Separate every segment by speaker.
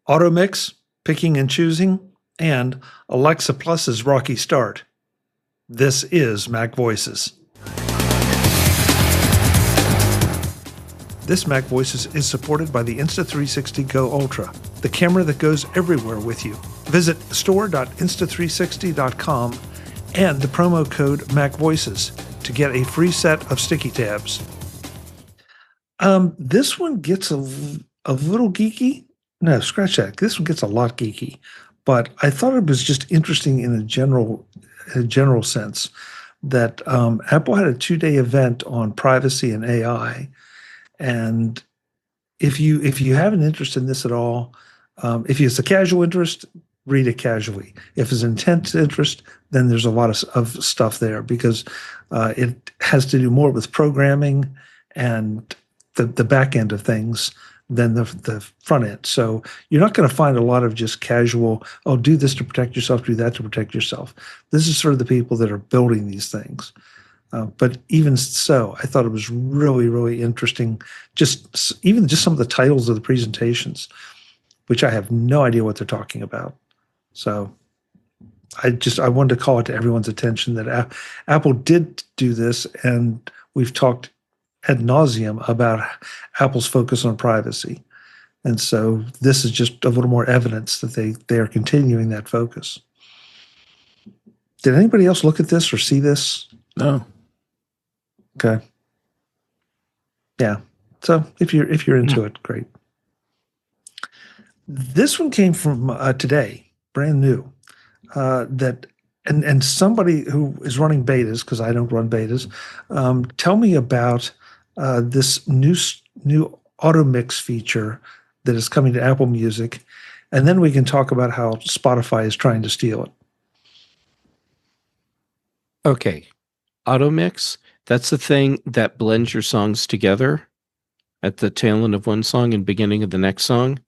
Speaker 1: AutoMix, picking and choosing, and Alexa Plus's rocky start. This is MacVoices. This MacVoices is supported by the Insta360 Go Ultra, the camera that goes everywhere with you. Visit store.insta360.com and the promo code MacVoices to get a free set of sticky tabs. This one gets a little geeky. No, scratch that. This one gets a lot geeky, but I thought it was just interesting in a general sense that Apple had a 2-day event on privacy and AI. And if you have an interest in this at all, if it's a casual interest, read it casually. If it's intense interest, then there's a lot of stuff there because it has to do more with programming and the back end of things than the front end. So you're not going to find a lot of just casual, oh, do this to protect yourself, do that to protect yourself. This is sort of the people that are building these things. But even so, I thought it was really, really interesting. Even some of the titles of the presentations, which I have no idea what they're talking about. So I wanted to call it to everyone's attention that Apple did do this, and we've talked ad nauseum about Apple's focus on privacy. And so this is just a little more evidence that they are continuing that focus. Did anybody else look at this or see this?
Speaker 2: No.
Speaker 1: Okay. Yeah. So if you're into it, great. This one came from today, brand new. And somebody who is running betas, because I don't run betas, tell me about this new AutoMix feature that is coming to Apple Music, and then we can talk about how Spotify is trying to steal it.
Speaker 2: Okay. AutoMix, that's the thing that blends your songs together at the tail end of one song and beginning of the next song.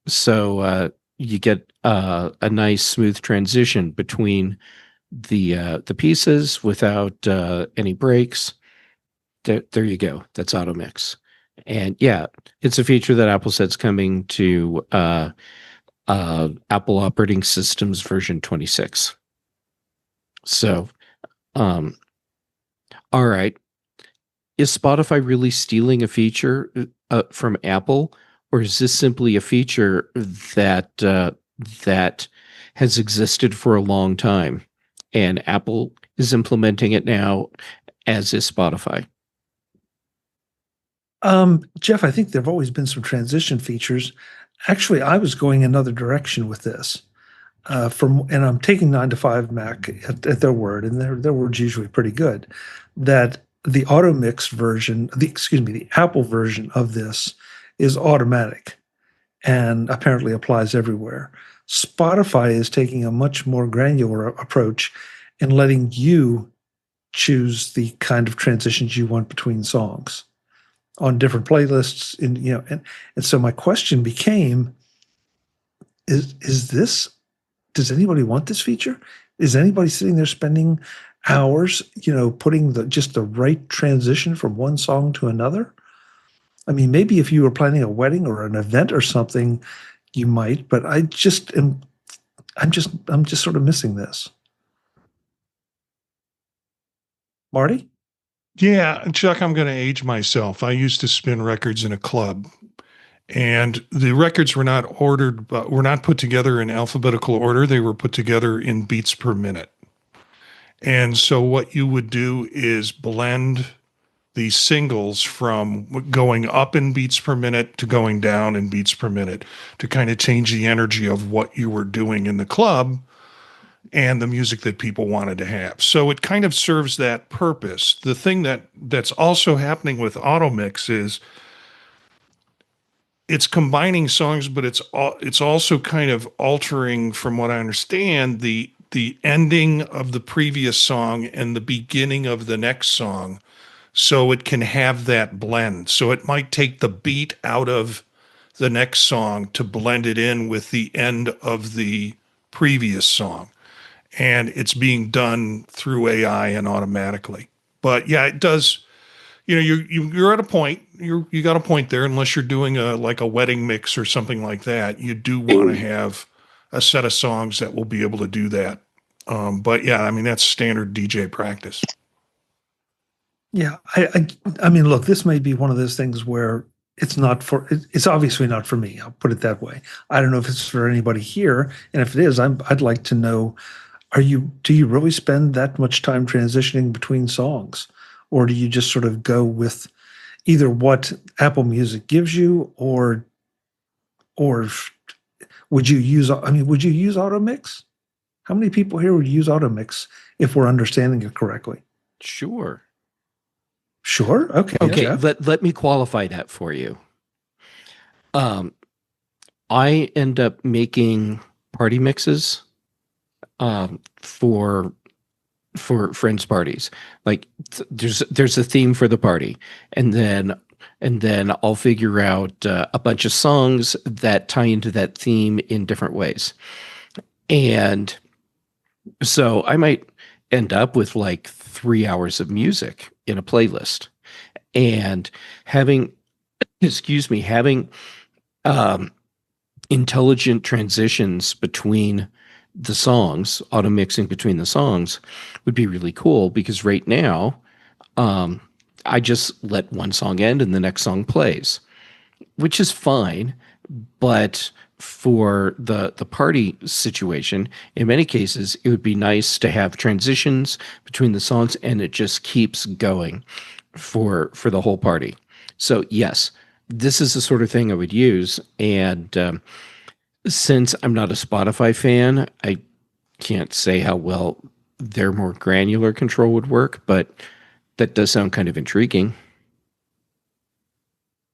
Speaker 2: So you get a nice smooth transition between the pieces without any breaks. There you go. That's AutoMix. And yeah, it's a feature that Apple said's coming to Apple operating systems version 26. So, all right. Is Spotify really stealing a feature from Apple, or is this simply a feature that that has existed for a long time, and Apple is implementing it now, as is Spotify?
Speaker 1: Jeff, I think there have always been some transition features. Actually, I was going another direction with this. And I'm taking 9to5 Mac at their word, and their word's usually pretty good, that the AutoMix version, the Apple version of this is automatic and apparently applies everywhere. Spotify is taking a much more granular approach and letting you choose the kind of transitions you want between songs on different playlists. And so my question became, is this, does anybody want this feature? Is anybody sitting there spending hours, putting just the right transition from one song to another? I mean, maybe if you were planning a wedding or an event or something, you might, but I'm just sort of missing this. Marty?
Speaker 3: Yeah, Chuck, I'm going to age myself. I used to spin records in a club, and the records were not put together in alphabetical order. They were put together in beats per minute. And so what you would do is blend the singles from going up in beats per minute to going down in beats per minute to kind of change the energy of what you were doing in the club and the music that people wanted to have. So it kind of serves that purpose. The thing that's also happening with AutoMix is it's combining songs, but it's also kind of altering, from what I understand, the ending of the previous song and the beginning of the next song, so it can have that blend. So it might take the beat out of the next song to blend it in with the end of the previous song. And it's being done through AI and automatically. But yeah, it does you're at a point. You got a point there. Unless you're doing a like a wedding mix or something like that, you do want to have a set of songs that will be able to do that. But yeah, I mean that's standard DJ practice.
Speaker 1: Yeah, I mean, look, this may be one of those things where it's obviously not for me. I'll put it that way. I don't know if it's for anybody here, and if it is, I'd like to know, do you really spend that much time transitioning between songs, or do you just sort of go with either what Apple Music gives you, or would you use? I mean, would you use AutoMix? How many people here would use AutoMix if we're understanding it correctly?
Speaker 2: Sure.
Speaker 1: Sure. Okay.
Speaker 2: Okay,
Speaker 1: Jeff.
Speaker 2: let me qualify that for you. I end up making party mixes for friends parties. Like there's a theme for the party, and then I'll figure out a bunch of songs that tie into that theme in different ways. And so I might end up with like 3 hours of music in a playlist, and having having intelligent transitions between the songs, auto mixing between the songs would be really cool, because right now I just let one song end and the next song plays, which is fine. But for the party situation, in many cases, it would be nice to have transitions between the songs, and it just keeps going for the whole party. So yes, this is the sort of thing I would use. And since I'm not a Spotify fan, I can't say how well their more granular control would work, but that does sound kind of intriguing.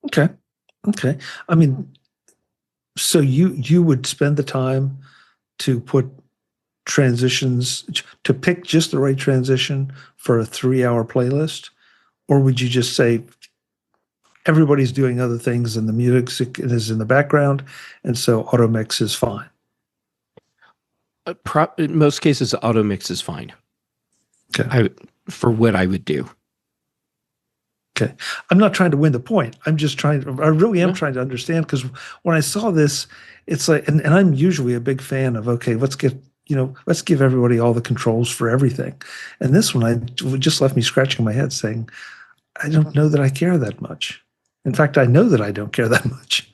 Speaker 1: Okay. Okay. I mean, so you would spend the time to put transitions, to pick just the right transition for a 3-hour playlist, or would you just say everybody's doing other things and the music is in the background, and so AutoMix is fine?
Speaker 2: In most cases, auto mix is fine.
Speaker 1: Okay.
Speaker 2: For what I would do.
Speaker 1: Okay. I'm not trying to win the point. I really am trying to understand, because when I saw this, it's like, and I'm usually a big fan of, okay, let's give everybody all the controls for everything. And this one, just left me scratching my head saying, I don't know that I care that much. In fact, I know that I don't care that much.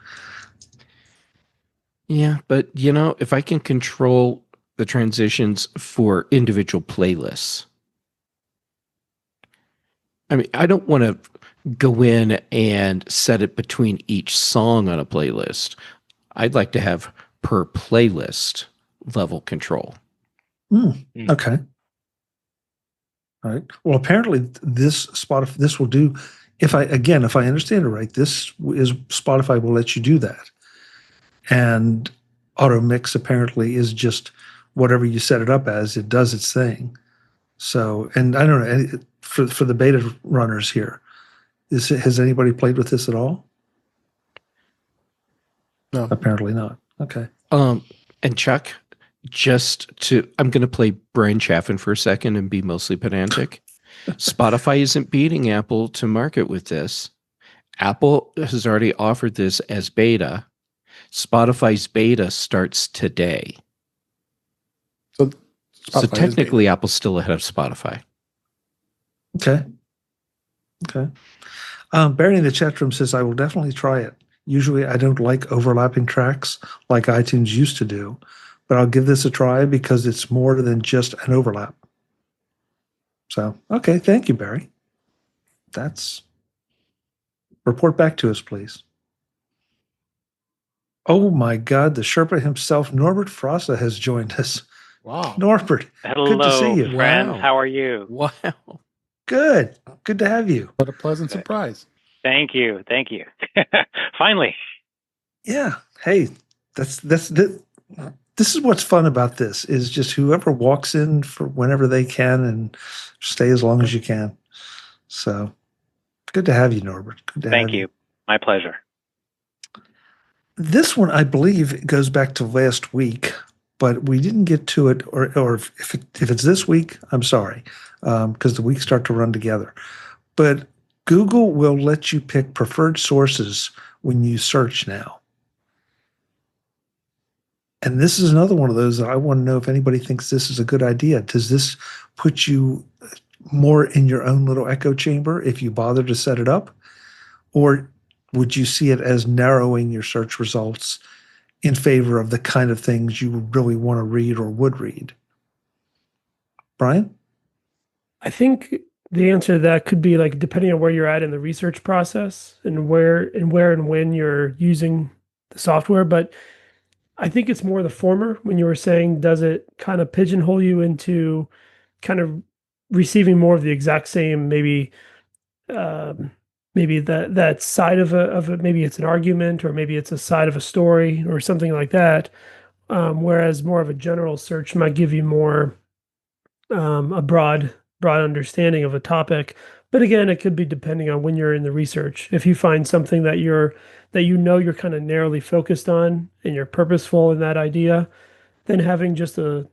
Speaker 2: Yeah, but if I can control the transitions for individual playlists, I mean, I don't want to go in and set it between each song on a playlist. I'd like to have per playlist level control.
Speaker 1: Okay. All right. Well, apparently this will do, if I understand it right, Spotify will let you do that. And AutoMix apparently is just whatever you set it up as, it does its thing. So, and I don't know, for the beta runners here, has anybody played with this at all?
Speaker 4: No.
Speaker 1: Apparently not. Okay.
Speaker 2: And Chuck, I'm going to play Brian Chaffin for a second and be mostly pedantic. Spotify isn't beating Apple to market with this. Apple has already offered this as beta. Spotify's beta starts today. So technically, Apple's still ahead of Spotify.
Speaker 1: Okay. Okay. Barry in the chat room says, I will definitely try it. Usually I don't like overlapping tracks like iTunes used to do, but I'll give this a try because it's more than just an overlap. So, okay. Thank you, Barry. Report back to us, please. Oh my God, the Sherpa himself, Norbert Frossa, has joined us.
Speaker 4: Wow.
Speaker 1: Norbert,
Speaker 5: hello,
Speaker 1: good to see you.
Speaker 5: Friends.
Speaker 2: Wow.
Speaker 5: How are you?
Speaker 2: Wow.
Speaker 1: Good to have you.
Speaker 4: What a pleasant surprise.
Speaker 5: Thank you. Finally.
Speaker 1: Yeah. Hey, this is what's fun about this, is just whoever walks in for whenever they can and stay as long as you can. So good to have you, Norbert. Good to have you.
Speaker 5: Thank you. My pleasure.
Speaker 1: This one, I believe, goes back to last week, but we didn't get to it, or if it's this week, I'm sorry, because the weeks start to run together. But Google will let you pick preferred sources when you search now. And this is another one of those that I want to know if anybody thinks this is a good idea. Does this put you more in your own little echo chamber if you bother to set it up? Or would you see it as narrowing your search results in favor of the kind of things you would really want to read or would read? Brian?
Speaker 4: I think the answer to that could be like depending on where you're at in the research process and where and when you're using the software. But I think it's more the former when you were saying, does it kind of pigeonhole you into kind of receiving more of the exact same, maybe maybe that side of a maybe it's an argument or maybe it's a side of a story or something like that. Whereas more of a general search might give you more a broad understanding of a topic. But again, it could be depending on when you're in the research. If you find something that you're kind of narrowly focused on and you're purposeful in that idea, then having just a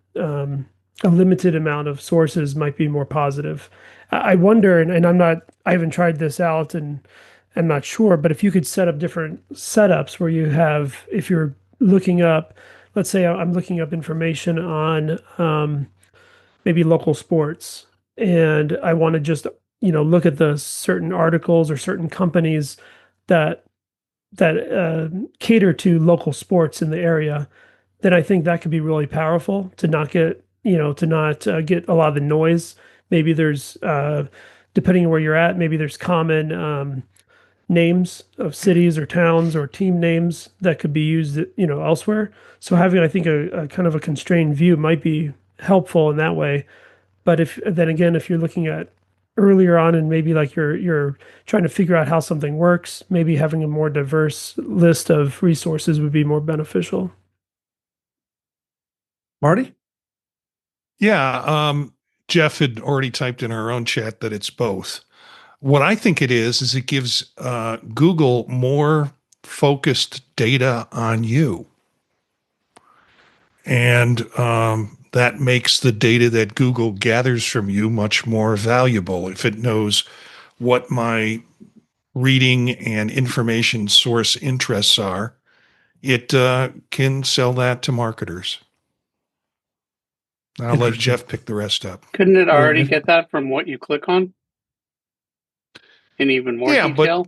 Speaker 4: limited amount of sources might be more positive. I wonder, and I haven't tried this out and I'm not sure, but if you could set up different setups where you have, if you're looking up, let's say I'm looking up information on maybe local sports, and I want to just look at the certain articles or certain companies that cater to local sports in the area, then I think that could be really powerful to not get get a lot of the noise. Maybe there's depending on where you're at, maybe there's common names of cities or towns or team names that could be used elsewhere. So having, I think, a kind of a constrained view might be helpful in that way. But if then again, if you're looking at earlier on and maybe like you're trying to figure out how something works, maybe having a more diverse list of resources would be more beneficial.
Speaker 1: Marty?
Speaker 3: Yeah. Jeff had already typed in our own chat that it's both. What I think it is it gives Google more focused data on you. And that makes the data that Google gathers from you much more valuable. If it knows what my reading and information source interests are, it can sell that to marketers. I'll let Jeff pick the rest up.
Speaker 6: Couldn't it already get that from what you click on? In even more detail?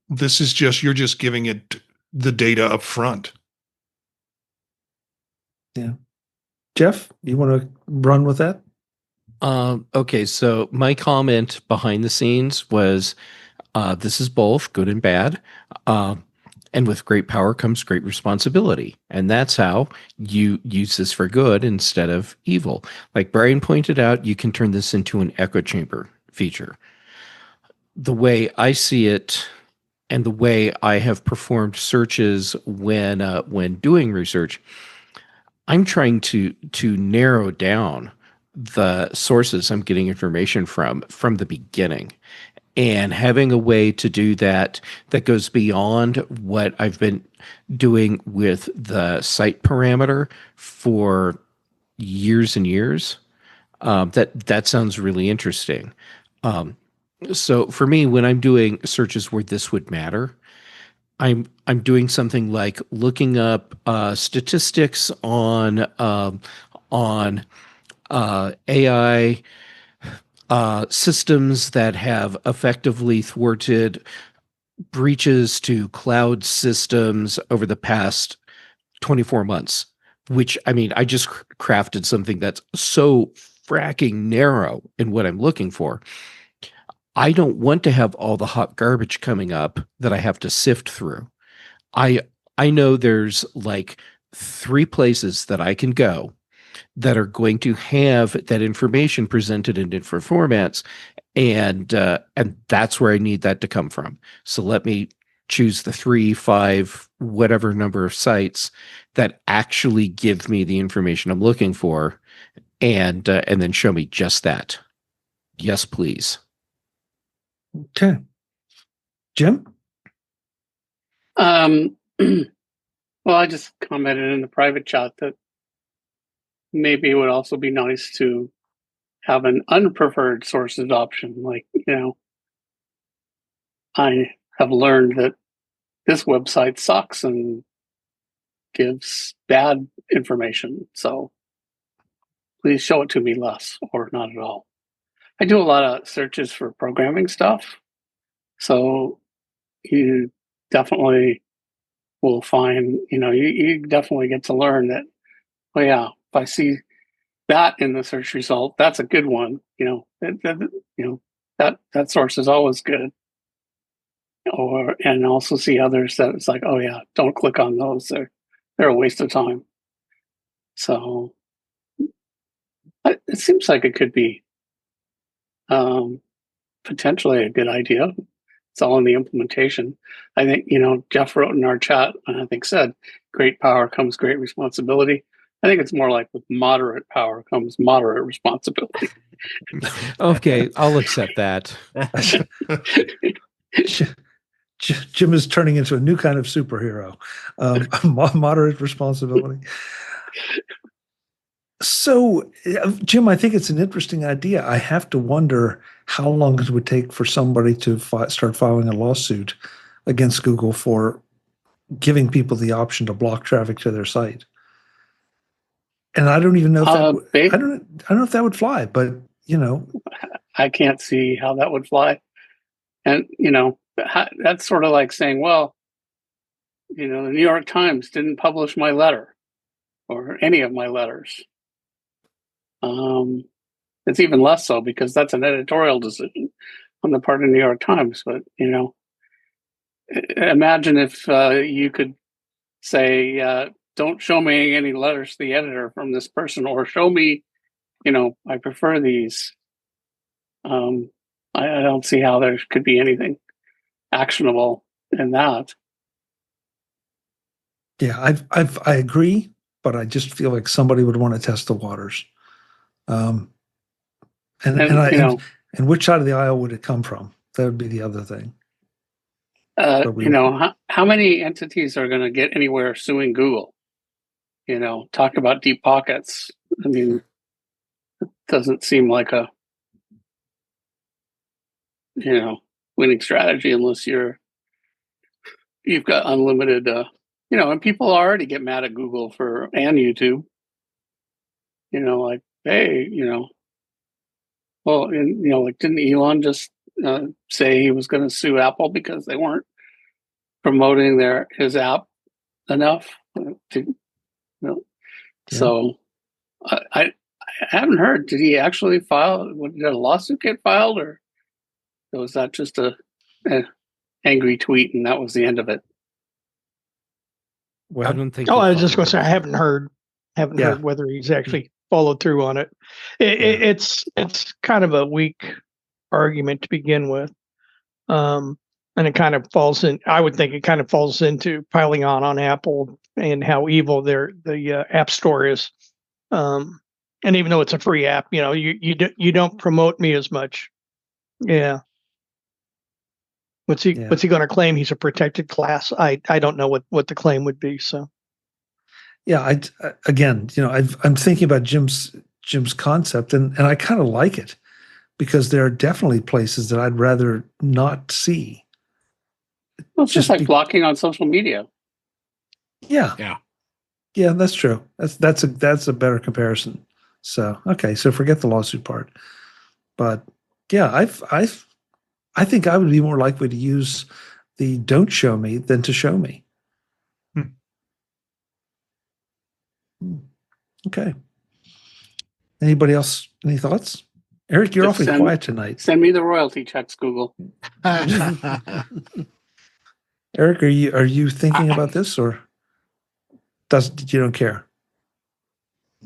Speaker 3: This is you're just giving it the data up front.
Speaker 1: Yeah. Jeff, you want to run with that?
Speaker 2: Okay, so my comment behind the scenes was this is both good and bad. And with great power comes great responsibility. And that's how you use this for good instead of evil. Like Brian pointed out, you can turn this into an echo chamber feature. The way I see it and the way I have performed searches when doing research, I'm trying to narrow down the sources I'm getting information from the beginning. And having a way to do that goes beyond what I've been doing with the site parameter for years and years, that sounds really interesting. So for me, when I'm doing searches where this would matter, I'm doing something like looking up statistics on AI systems that have effectively thwarted breaches to cloud systems over the past 24 months, which, I mean, I just crafted something that's so fracking narrow in what I'm looking for. I don't want to have all the hot garbage coming up that I have to sift through. I know there's like 3 places that I can go that are going to have that information presented in different formats, and that's where I need that to come from. So let me choose the 3, 5, whatever number of sites that actually give me the information I'm looking for, and then show me just that. Yes, please.
Speaker 1: Okay. Jim?
Speaker 6: Well, I just commented in the private chat that maybe it would also be nice to have an unpreferred sources option. Like, I have learned that this website sucks and gives bad information. So please show it to me less or not at all. I do a lot of searches for programming stuff. So you definitely will find, you definitely get to learn that, oh yeah, if I see that in the search result, that's a good one. That source is always good. And also see others that it's like, oh yeah, don't click on those. They're a waste of time. So it seems like it could be potentially a good idea. It's all in the implementation. I think, Jeff wrote in our chat, and I think said, great power comes great responsibility. I think it's more like with moderate power comes moderate responsibility.
Speaker 2: Okay, I'll accept that.
Speaker 1: Jim is turning into a new kind of superhero. Moderate responsibility. So, Jim, I think it's an interesting idea. I have to wonder how long it would take for somebody to start filing a lawsuit against Google for giving people the option to block traffic to their site. And I don't even know if I don't know if that would fly, but
Speaker 6: I can't see how that would fly. And that's sort of like saying, well, the New York Times didn't publish my letter or any of my letters. It's even less so because that's an editorial decision on the part of the New York Times. But imagine if you could say, don't show me any letters to the editor from this person, or show me, I prefer these. I don't see how there could be anything actionable in that.
Speaker 1: Yeah, I agree, but I just feel like somebody would want to test the waters. And which side of the aisle would it come from? That would be the other thing.
Speaker 6: How many entities are going to get anywhere suing Google? Talk about deep pockets. I mean, it doesn't seem like a winning strategy unless you've got unlimited. And people already get mad at Google and YouTube. Like, hey, well, and didn't Elon just say he was going to sue Apple because they weren't promoting his app enough? So I haven't heard. Did he actually file? Did a lawsuit get filed, or was that just an angry tweet and that was the end of it?
Speaker 2: Well, I don't think.
Speaker 7: I was just going to say I haven't heard whether he's actually followed through on it. It's kind of a weak argument to begin with, and it kind of falls in. I would think it kind of falls into piling on Apple and how evil the App Store is. And even though it's a free app, you don't promote me as much. Yeah. What's he going to claim? He's a protected class. I don't know what the claim would be. So.
Speaker 1: Yeah. I'm thinking about Jim's concept, and I kind of like it because there are definitely places that I'd rather not see.
Speaker 6: Well, it's just like blocking on social media.
Speaker 1: Yeah. Yeah. Yeah, that's true. That's a better comparison. So, okay. So forget the lawsuit part, but yeah, I think I would be more likely to use the don't show me than to show me. Okay. Anybody else? Any thoughts? Eric, you're awfully quiet tonight.
Speaker 6: Send me the royalty checks, Google.
Speaker 1: Eric, are you thinking about this, or you don't care?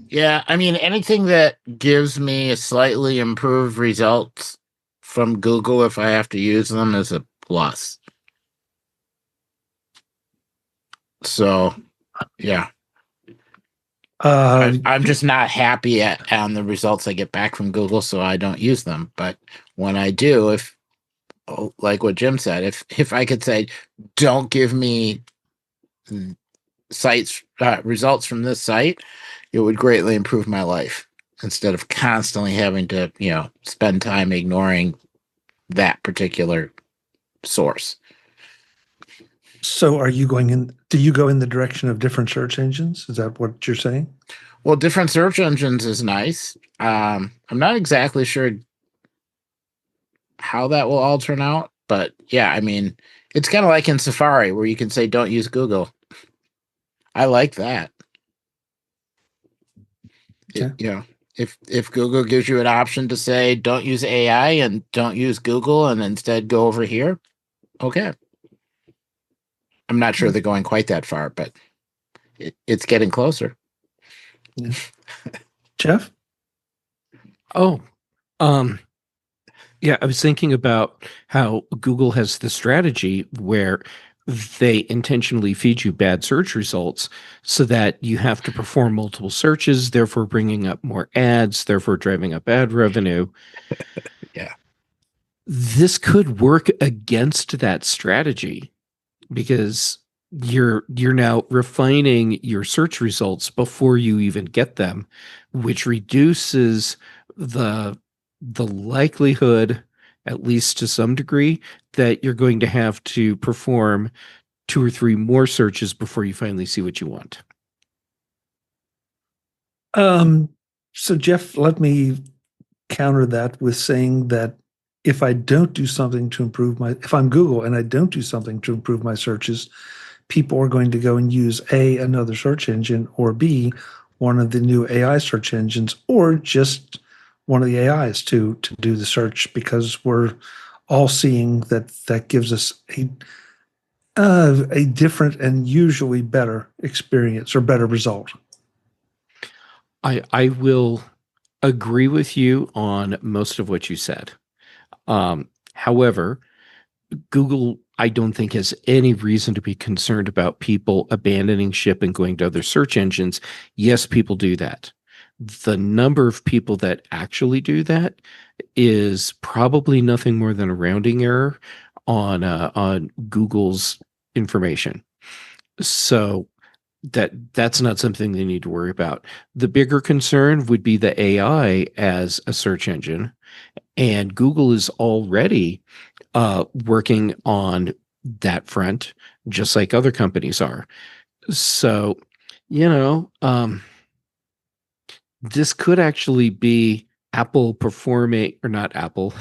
Speaker 8: Yeah, I mean, anything that gives me a slightly improved results from Google if I have to use them is a plus. So, yeah. I'm just not happy on the results I get back from Google, so I don't use them. But when I do, like what Jim said, if I could say, don't give me sites results from this site, it would greatly improve my life. instead of constantly having to, spend time ignoring that particular source.
Speaker 1: So do you go in the direction of different search engines? Is that what you're saying?
Speaker 8: Well, different search engines is nice. I'm not exactly sure how that will all turn out, but yeah, I mean, it's kind of like in Safari where you can say, don't use Google. I like that.
Speaker 1: Okay.
Speaker 8: If Google gives you an option to say, don't use AI and don't use Google and instead go over here, okay. I'm not sure they're going quite that far, but it's getting closer.
Speaker 1: Yeah. Jeff?
Speaker 2: Oh, yeah, I was thinking about how Google has the strategy where they intentionally feed you bad search results so that you have to perform multiple searches, therefore bringing up more ads, therefore driving up ad revenue.
Speaker 8: Yeah.
Speaker 2: This could work against that strategy because you're now refining your search results before you even get them, which reduces the likelihood, at least to some degree, that you're going to have to perform 2 or 3 more searches before you finally see what you want.
Speaker 1: So Jeff, let me counter that with saying that if I'm Google and I don't do something to improve my searches, people are going to go and use A, another search engine, or B, one of the new AI search engines, or just one of the AIs to do the search, because we're all seeing that gives us a different and usually better experience or better result.
Speaker 2: I will agree with you on most of what you said. However, Google, I don't think, has any reason to be concerned about people abandoning ship and going to other search engines. Yes, people do that. The number of people that actually do that is probably nothing more than a rounding error on Google's information. So that's not something they need to worry about. The bigger concern would be the AI as a search engine, and Google is already working on that front, just like other companies are. So, this could actually be Apple performing, or not Apple,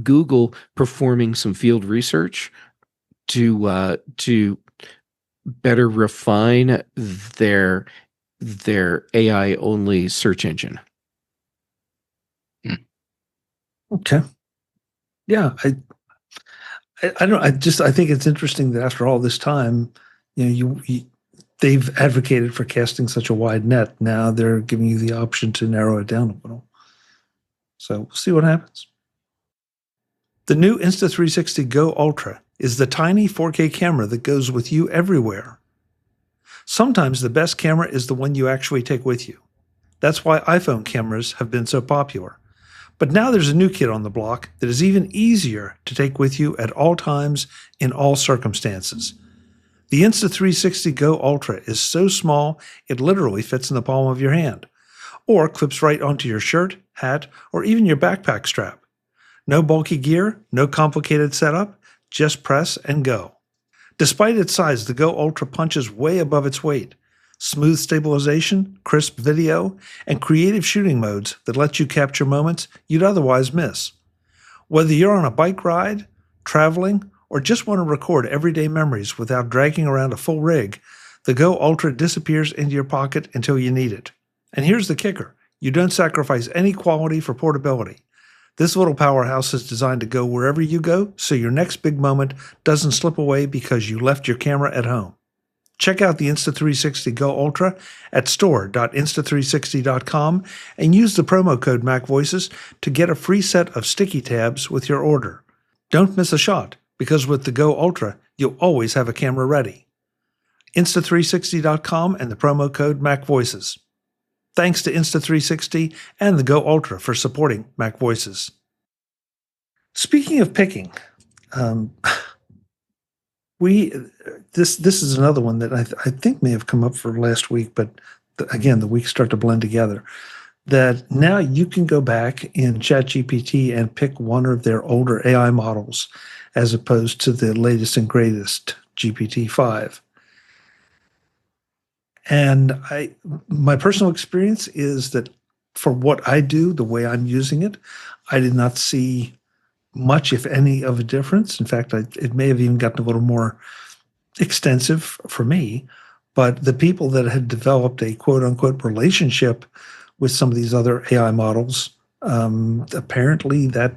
Speaker 2: Google performing some field research to better refine their AI only search engine.
Speaker 1: Okay. Yeah, I don't. I think it's interesting that after all this time, they've advocated for casting such a wide net. Now they're giving you the option to narrow it down a little. So we'll see what happens. The new Insta360 Go Ultra is the tiny 4K camera that goes with you everywhere. Sometimes the best camera is the one you actually take with you. That's why iPhone cameras have been so popular. But now there's a new kid on the block that is even easier to take with you at all times in all circumstances. The Insta360 Go Ultra is so small it literally fits in the palm of your hand, or clips right onto your shirt, hat, or even your backpack strap. No bulky gear, no complicated setup, just press and go. Despite its size, the Go Ultra punches way above its weight. Smooth stabilization, crisp video, and creative shooting modes that let you capture moments you'd otherwise miss. Whether you're on a bike ride, traveling, or just want to record everyday memories without dragging around a full rig, the Go Ultra disappears into your pocket until you need it. And here's the kicker: you don't sacrifice any quality for portability. This little powerhouse is designed to go wherever you go, so your next big moment doesn't slip away because you left your camera at home. Check out the Insta360 Go Ultra at store.insta360.com and use the promo code MacVoices to get a free set of sticky tabs with your order. Don't miss a shot, because with the Go Ultra, you'll always have a camera ready. Insta360.com and the promo code MacVoices. Thanks to Insta360 and the Go Ultra for supporting MacVoices. Speaking of picking, this is another one that I think may have come up for last week, but again, the weeks start to blend together. that now you can go back in ChatGPT and pick one of their older AI models as opposed to the latest and greatest GPT-5. And my personal experience is that for what I do, the way I'm using it, I did not see much, if any, of a difference. In fact, it may have even gotten a little more extensive for me. But the people that had developed a quote unquote relationship with some of these other AI models, apparently that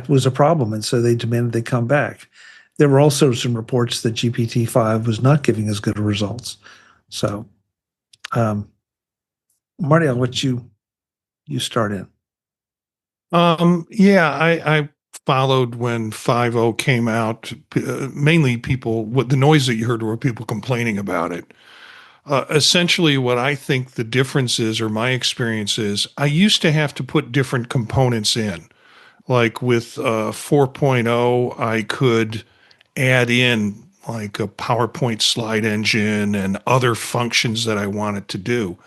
Speaker 1: was a problem. And so they demanded they come back. There were also some reports that GPT-5 was not giving as good results. So, Marty, I'll let you start in.
Speaker 3: Yeah, I followed when 5.0 came out. Mainly what the noise that you heard were people complaining about it. Essentially, what I think the difference is, or my experience is, I used to have to put different components in. Like with 4.0, I could add in like a PowerPoint slide engine and other functions that I wanted to do.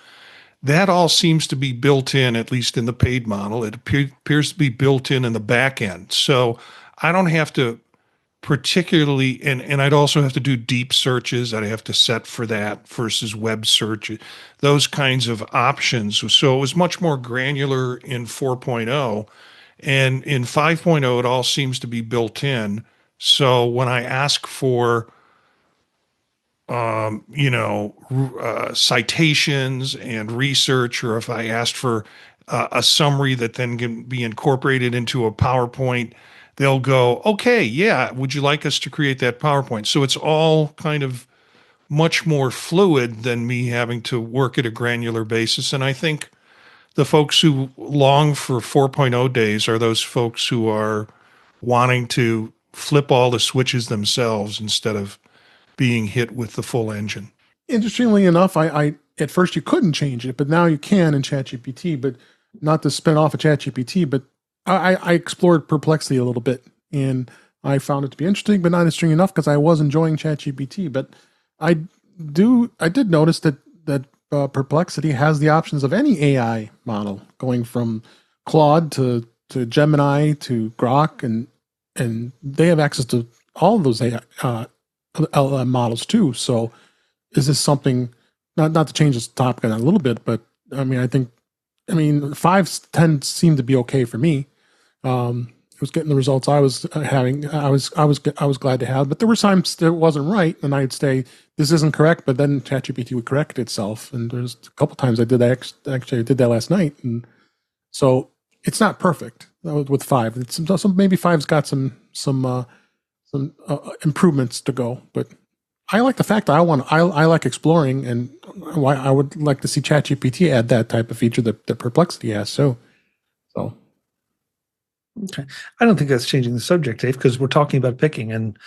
Speaker 3: That all seems to be built in, at least in the paid model. It appears to be built in the back end. So I don't have to particularly, and I'd also have to do deep searches. I'd have to set for that versus web search, those kinds of options. So it was much more granular in 4.0. And in 5.0, it all seems to be built in. So when I ask for citations and research, or if I asked for a summary that then can be incorporated into a PowerPoint, they'll go, okay, yeah, would you like us to create that PowerPoint? So it's all kind of much more fluid than me having to work at a granular basis. And I think the folks who long for 4.0 days are those folks who are wanting to flip all the switches themselves instead of being hit with the full engine.
Speaker 9: Interestingly enough, I at first you couldn't change it, but now you can in ChatGPT. But not to spin off of ChatGPT, but I explored Perplexity a little bit, and I found it to be interesting, but not interesting enough because I was enjoying ChatGPT. But I did notice that Perplexity has the options of any AI model, going from Claude to Gemini to Grok, and they have access to all of those AI LLM models too. So is this something, not to change this topic a little bit, but I mean, 5, 10 seemed to be okay for me. It was getting the results I was having. I was glad to have, but there were times that it wasn't right, and I'd say this isn't correct, but then ChatGPT would correct itself. And there's a couple times I did that. Actually, I did that last night, and so it's not perfect with 5. It's maybe 5's got some improvements to go, but I like the fact that I like exploring, and I would like to see ChatGPT add that type of feature that Perplexity has. So.
Speaker 1: Okay. I don't think that's changing the subject, Dave, because we're talking about picking, and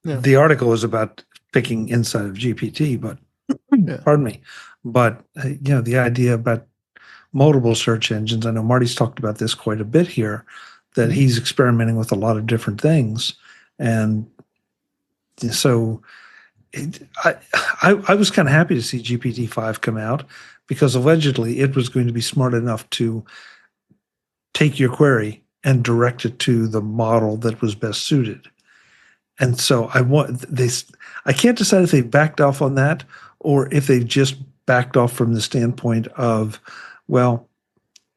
Speaker 1: the article is about picking inside of GPT, but pardon me. But, the idea about multiple search engines, I know Marty's talked about this quite a bit here, that he's experimenting with a lot of different things. And so I was kind of happy to see GPT-5 come out, because allegedly it was going to be smart enough to take your query and direct it to the model that was best suited. And so I can't decide if they backed off on that or if they just backed off from the standpoint of, well,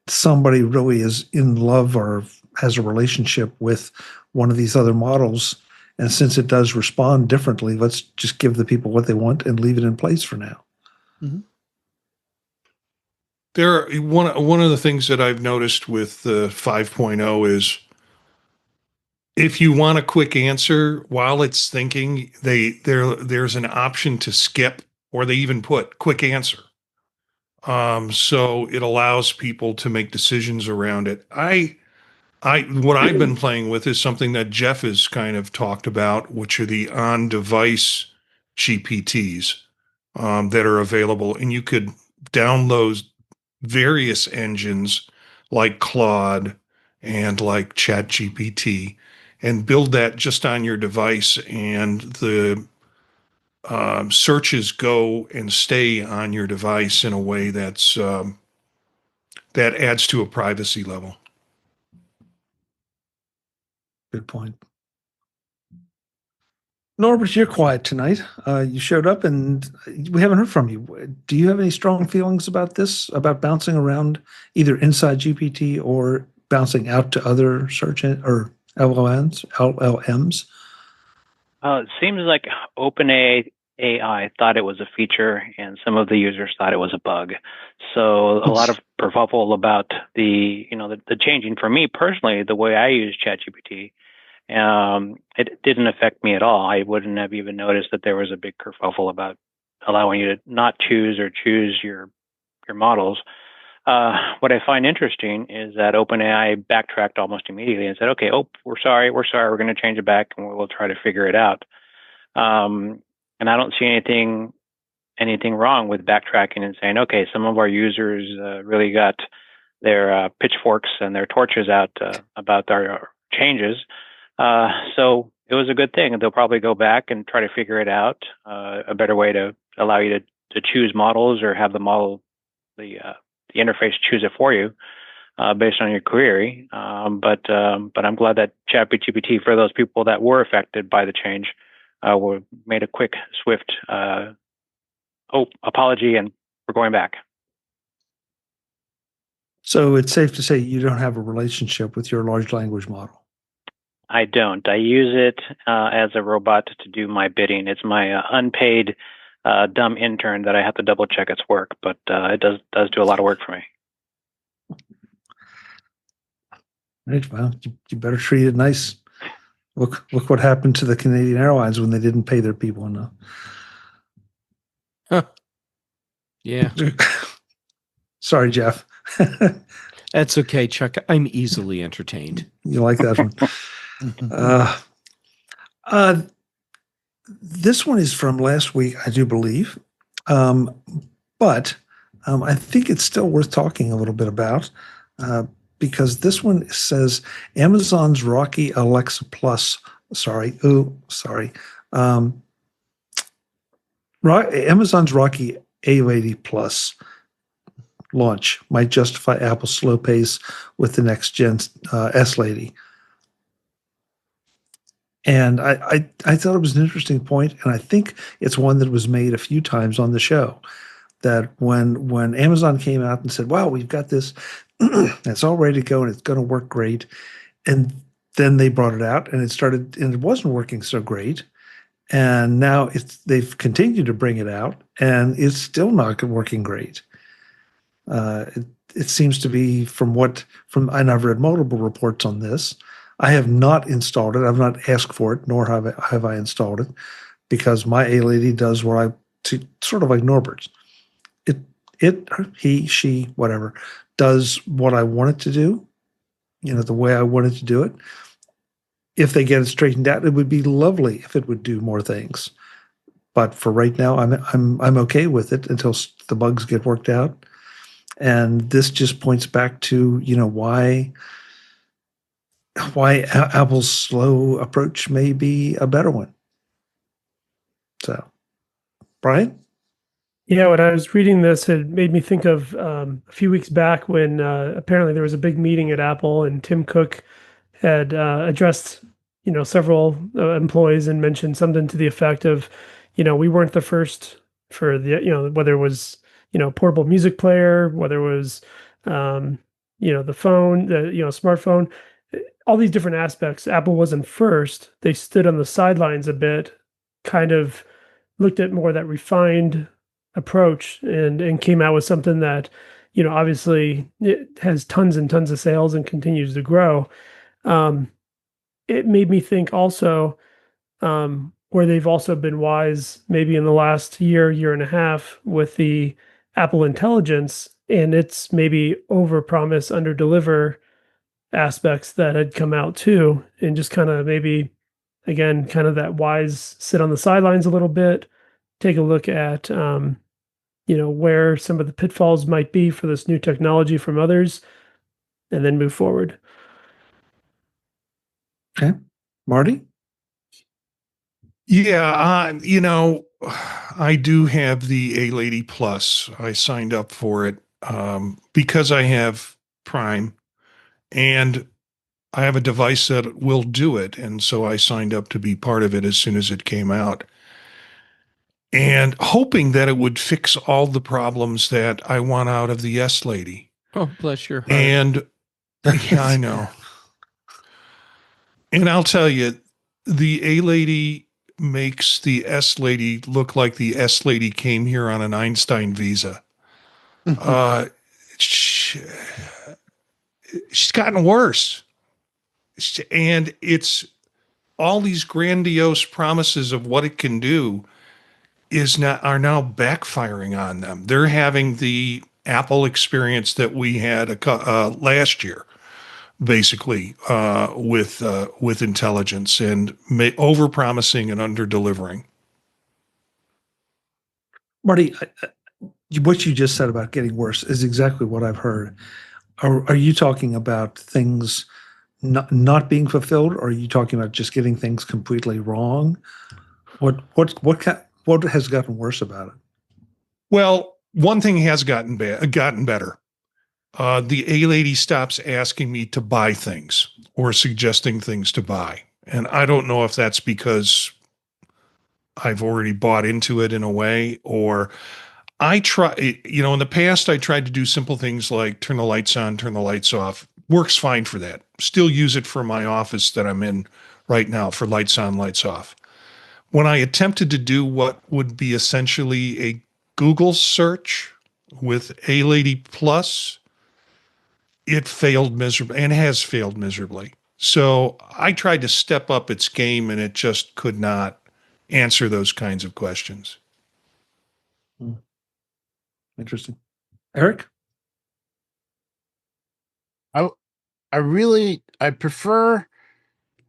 Speaker 1: somebody really is in love or has a relationship with one of these other models. And since it does respond differently, let's just give the people what they want and leave it in place for now.
Speaker 9: Mm-hmm.
Speaker 3: One of the things that I've noticed with the 5.0 is if you want a quick answer while it's thinking, there's an option to skip, or they even put quick answer. So it allows people to make decisions around it. What I've been playing with is something that Jeff has kind of talked about, which are the on-device GPTs that are available, and you could download various engines like Claude and like ChatGPT and build that just on your device, and the searches go and stay on your device in a way that's that adds to a privacy level.
Speaker 1: Good point. Norbert, you're quiet tonight. You showed up and we haven't heard from you. Do you have any strong feelings about this, about bouncing around either inside GPT or bouncing out to other search or LLMs?
Speaker 5: It seems like OpenAI thought it was a feature, and some of the users thought it was a bug. So a lot of kerfuffle about the changing. For me personally, the way I use ChatGPT, it didn't affect me at all. I wouldn't have even noticed that there was a big kerfuffle about allowing you to not choose or choose your models. What I find interesting is that OpenAI backtracked almost immediately and said, "Okay, we're sorry, we're going to change it back, and we'll try to figure it out." And I don't see anything wrong with backtracking and saying, "Okay, some of our users really got their pitchforks and their torches out about our changes." So it was a good thing. They'll probably go back and try to figure it out, a better way to allow you to choose models or have the model, the interface choose it for you based on your query. But I'm glad that ChatGPT, for those people that were affected by the change, made a quick, swift apology, and we're going back.
Speaker 1: So it's safe to say you don't have a relationship with your large language model.
Speaker 5: I don't. I use it as a robot to do my bidding. It's my unpaid dumb intern that I have to double check its work, but it does do a lot of work for me.
Speaker 1: Right. Well, you better treat it nice. Look what happened to the Canadian Airlines when they didn't pay their people enough.
Speaker 2: Huh. Yeah.
Speaker 1: Sorry, Jeff.
Speaker 2: That's okay, Chuck. I'm easily entertained.
Speaker 1: You like that one? This one is from last week, I do believe, but I think it's still worth talking a little bit about because this one says Amazon's Rocky Alexa Plus. Amazon's Rocky A-Lady Plus launch might justify Apple's slow pace with the next gen S-Lady. And I thought it was an interesting point, and I think it's one that was made a few times on the show, that when Amazon came out and said, "Wow, we've got this, it's all ready to go, and it's going to work great," and then they brought it out, and it wasn't working so great, and now they've continued to bring it out, and it's still not working great. It seems to be and I've read multiple reports on this. I have not installed it. I've not asked for it, nor have I installed it, because my A-Lady does sort of like Norbert's. He, she, whatever, does what I want it to do, the way I want it to do it. If they get it straightened out, it would be lovely if it would do more things. But for right now, I'm okay with it until the bugs get worked out. And this just points back to why Apple's slow approach may be a better one. So, Brian?
Speaker 4: Yeah, when I was reading this, it made me think of a few weeks back when apparently there was a big meeting at Apple, and Tim Cook had addressed, several employees and mentioned something to the effect of, we weren't the first for the, whether it was, portable music player, whether it was, the phone, smartphone, all these different aspects. Apple wasn't first. They stood on the sidelines a bit, kind of looked at more that refined approach and came out with something that, obviously it has tons and tons of sales and continues to grow. It made me think also where they've also been wise maybe in the last year and a half with the Apple Intelligence, and it's maybe overpromise, underdeliver aspects that had come out too, and just kind of maybe again kind of that wise sit on the sidelines a little bit, take a look at where some of the pitfalls might be for this new technology from others, and then move forward.
Speaker 1: Okay. Marty?
Speaker 3: Yeah, I do have the A-Lady Plus. I signed up for it because I have Prime and I have a device that will do it. And so I signed up to be part of it as soon as it came out, and hoping that it would fix all the problems that I want out of the Yes Lady.
Speaker 2: Oh, bless your heart.
Speaker 3: And yeah, I know. And I'll tell you, the A Lady makes the S Lady look like the S Lady came here on an Einstein visa. She's gotten worse. And it's all these grandiose promises of what it can do are now backfiring on them. They're having the Apple experience that we had last year, basically, with intelligence and over-promising and under-delivering.
Speaker 1: Marty, what you just said about getting worse is exactly what I've heard. Are you talking about things not being fulfilled, or are you talking about just getting things completely wrong? What has gotten worse about it?
Speaker 3: Well, one thing has gotten better. The A Lady stops asking me to buy things or suggesting things to buy. And I don't know if that's because I've already bought into it in a way, or in the past, I tried to do simple things like turn the lights on, turn the lights off. Works fine for that. Still use it for my office that I'm in right now for lights on, lights off. When I attempted to do what would be essentially a Google search with A Lady Plus, it failed miserably and has failed miserably. So I tried to step up its game, and it just could not answer those kinds of questions.
Speaker 1: Interesting. Eric?
Speaker 8: I prefer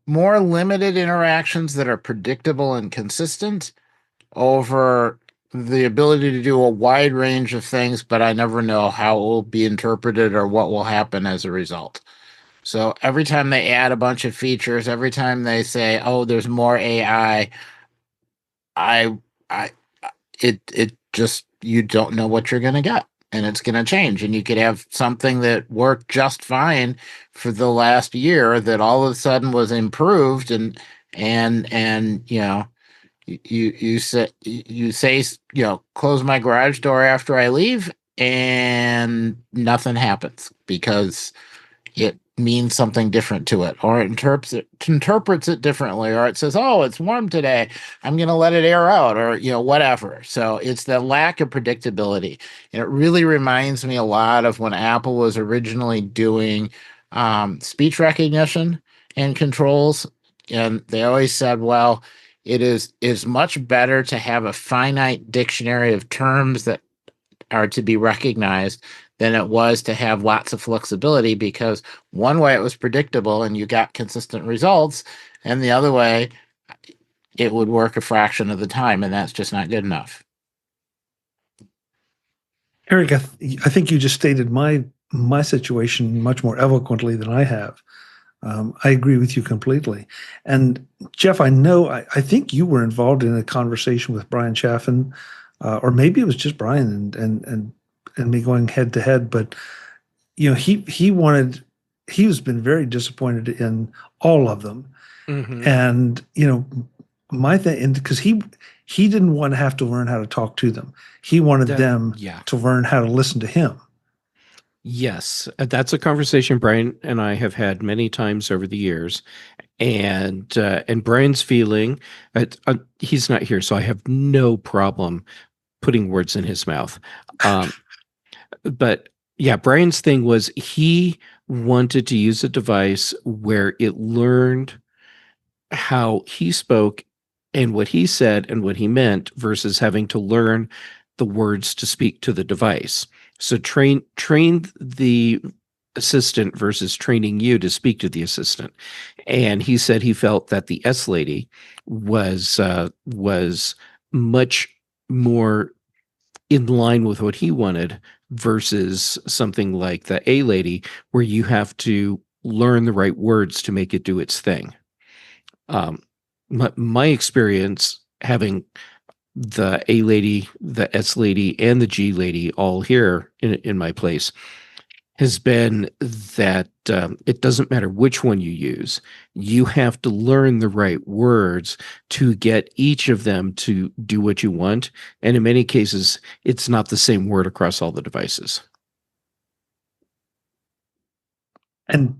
Speaker 8: more limited interactions that are predictable and consistent over the ability to do a wide range of things, but I never know how it will be interpreted or what will happen as a result. So every time they add a bunch of features, every time they say, "Oh, there's more AI," it just, you don't know what you're going to get, and it's going to change. And you could have something that worked just fine for the last year that all of a sudden was improved, and you say close my garage door after I leave, and nothing happens because it means something different to it, or it interprets it differently, or it says, "Oh, it's warm today, I'm going to let it air out," or whatever. So it's the lack of predictability. And it really reminds me a lot of when Apple was originally doing speech recognition and controls, and they always said, well, it is much better to have a finite dictionary of terms that are to be recognized than it was to have lots of flexibility, because one way it was predictable and you got consistent results, and the other way it would work a fraction of the time, and that's just not good enough.
Speaker 1: Eric, I think you just stated my situation much more eloquently than I have. I agree with you completely. And Jeff, I think you were involved in a conversation with Brian Chaffin, or maybe it was just Brian and me going head to head. But he's been very disappointed in all of them.
Speaker 2: Mm-hmm.
Speaker 1: And my thing, because he didn't want to have to learn how to talk to them. He wanted them to learn how to listen to him.
Speaker 2: Yes, that's a conversation Brian and I have had many times over the years, and Brian's feeling, he's not here, so I have no problem putting words in his mouth. But yeah, Brian's thing was he wanted to use a device where it learned how he spoke and what he said and what he meant, versus having to learn the words to speak to the device. So train the assistant versus training you to speak to the assistant. And he said he felt that the S Lady was much more in line with what he wanted, versus something like the A Lady, where you have to learn the right words to make it do its thing. My experience, having the A lady, the S lady, and the G lady all here in my place has been that it doesn't matter which one you use. You have to learn the right words to get each of them to do what you want. And in many cases, it's not the same word across all the devices.
Speaker 1: And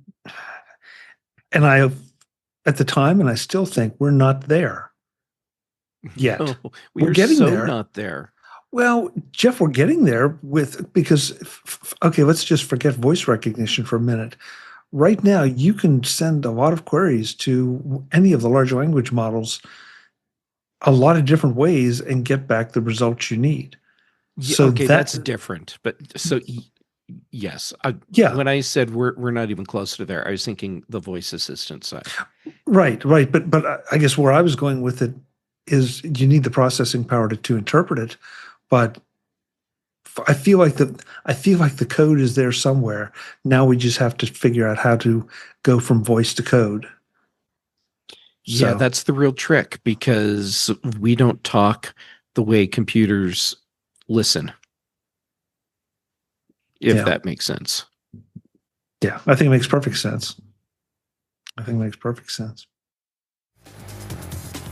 Speaker 1: I, at the time, and I still think we're not there yet.
Speaker 2: Oh,
Speaker 1: we're getting there.
Speaker 2: Not there.
Speaker 1: Well, Jeff, we're getting there because okay, let's just forget voice recognition for a minute. Right now, you can send a lot of queries to any of the large language models a lot of different ways and get back the results you need.
Speaker 2: So okay, that's different. But so yes, when I said we're not even close to there, I was thinking the voice assistant side.
Speaker 1: Right. But I guess where I was going with it is you need the processing power to interpret it, but I feel like the code is there somewhere. Now we just have to figure out how to go from voice to code.
Speaker 2: Yeah, that's the real trick, because we don't talk the way computers listen. If that makes sense.
Speaker 1: Yeah, I think it makes perfect sense.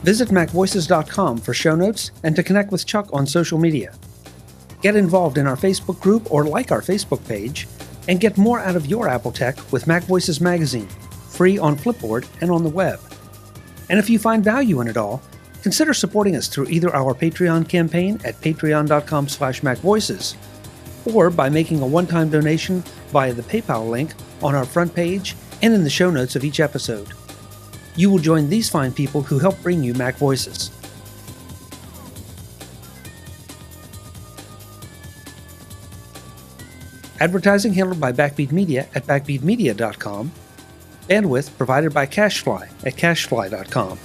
Speaker 10: Visit MacVoices.com for show notes and to connect with Chuck on social media. Get involved in our Facebook group or like our Facebook page, and get more out of your Apple tech with MacVoices Magazine, free on Flipboard and on the web. And if you find value in it all, consider supporting us through either our Patreon campaign at patreon.com/MacVoices, or by making a one-time donation via the PayPal link on our front page and in the show notes of each episode. You will join these fine people who help bring you MacVoices. Advertising handled by Backbeat Media at backbeatmedia.com. Bandwidth provided by CacheFly at cachefly.com.